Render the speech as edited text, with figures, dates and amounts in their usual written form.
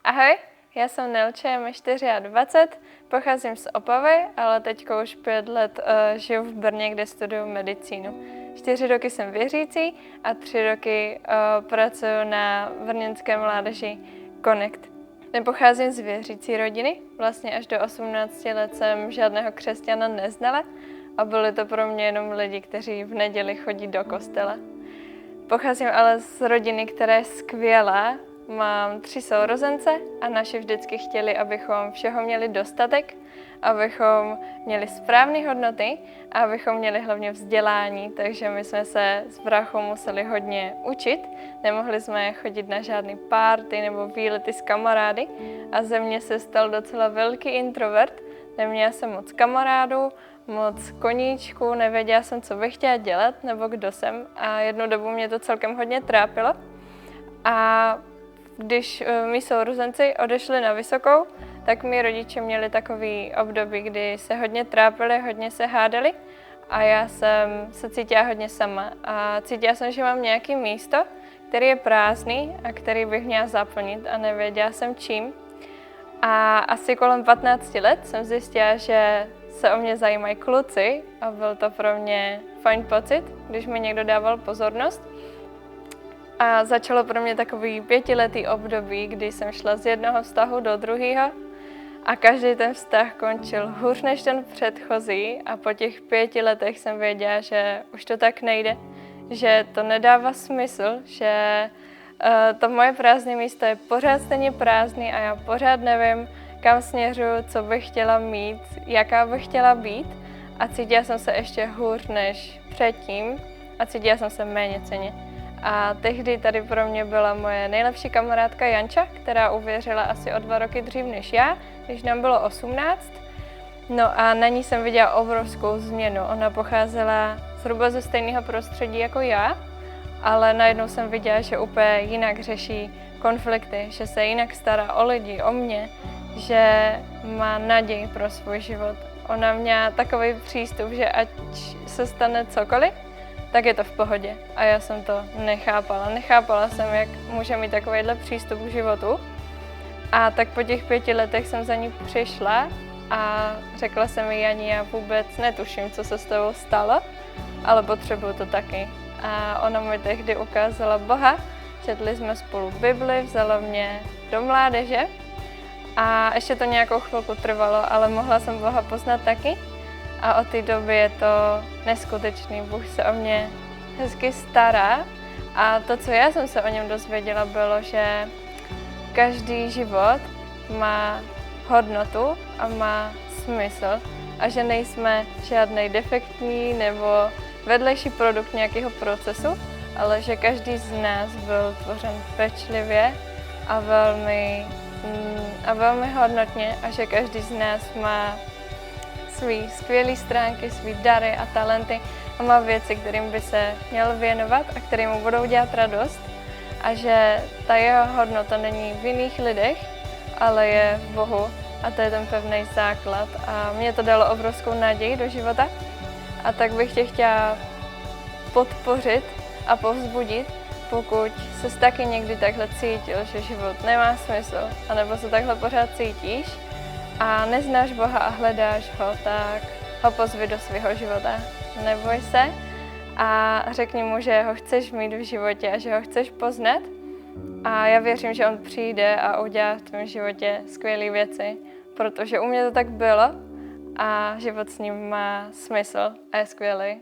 Ahoj, já jsem Nelče, je mi 24, pocházím z Opavy, ale teď už 5 let žiju v Brně, kde studuju medicínu. 4 roky jsem věřící a 3 roky pracuji na brněnské mládeži Connect. Nepocházím z věřící rodiny, vlastně až do 18 let jsem žádného křesťana neznala a byli to pro mě jenom lidi, kteří v neděli chodí do kostela. Pocházím ale z rodiny, která je skvělá. Mám 3 sourozence a naši vždycky chtěli, abychom všeho měli dostatek, abychom měli správné hodnoty a abychom měli hlavně vzdělání, takže my jsme se s bráchou museli hodně učit. Nemohli jsme chodit na žádný party nebo výlety s kamarády a ze mě se stal docela velký introvert. Neměla jsem moc kamarádů, moc koníčků, nevěděla jsem, co bych chtěla dělat nebo kdo jsem a jednu dobu mě to celkem hodně trápilo. A když mý sourozenci odešli na vysokou, tak mý rodiče měli takový období, kdy se hodně trápili, hodně se hádali a já jsem se cítila hodně sama. A cítila jsem, že mám nějaké místo, který je prázdný a který bych měla zaplnit a nevěděla jsem čím. A asi kolem 15 let jsem zjistila, že se o mě zajímají kluci a byl to pro mě fajn pocit, když mi někdo dával pozornost. A začalo pro mě takový 5letý období, kdy jsem šla z jednoho vztahu do druhého a každý ten vztah končil hůř než ten předchozí a po těch 5 letech jsem věděla, že už to tak nejde, že to nedává smysl, že to moje prázdné místo je pořád stejně prázdný a já pořád nevím, kam směřuju, co bych chtěla mít, jaká bych chtěla být a cítila jsem se ještě hůř než předtím a cítila jsem se méněcenně. A tehdy tady pro mě byla moje nejlepší kamarádka Janča, která uvěřila asi o 2 roky dřív než já, když nám bylo 18. No a na ní jsem viděla obrovskou změnu. Ona pocházela zhruba ze stejného prostředí jako já, ale najednou jsem viděla, že úplně jinak řeší konflikty, že se jinak stará o lidi, o mě, že má naději pro svůj život. Ona měla takový přístup, že ať se stane cokoliv, tak je to v pohodě. A já jsem to nechápala. Nechápala jsem, jak může mít takovýhle přístup k životu. A tak po těch 5 letech jsem za ní přišla a řekla jsem jí, Jani, já vůbec netuším, co se s tebou stalo, ale potřebuju to taky. A ona mi tehdy ukázala Boha, četli jsme spolu Bibli, vzala mě do mládeže a ještě to nějakou chvilku trvalo, ale mohla jsem Boha poznat taky. A od té doby je to neskutečný. Bůh se o mě hezky stará. A to, co já jsem se o něm dozvěděla, bylo, že každý život má hodnotu a má smysl. A že nejsme žádný defektní nebo vedlejší produkt nějakého procesu, ale že každý z nás byl tvořen pečlivě a velmi hodnotně a že každý z nás má svý skvělé stránky, svý dary a talenty a má věci, kterým by se měl věnovat a kterým mu budou dělat radost a že ta jeho hodnota není v jiných lidech, ale je v Bohu a to je ten pevný základ a mě to dalo obrovskou naději do života a tak bych tě chtěla podpořit a povzbudit, pokud ses taky někdy takhle cítil, že život nemá smysl, anebo se takhle pořád cítíš, a neznáš Boha a hledáš ho, tak ho pozvi do svého života. Neboj se a řekni mu, že ho chceš mít v životě a že ho chceš poznat. A já věřím, že on přijde a udělá v tvém životě skvělé věci, protože u mě to tak bylo a život s ním má smysl a je skvělý.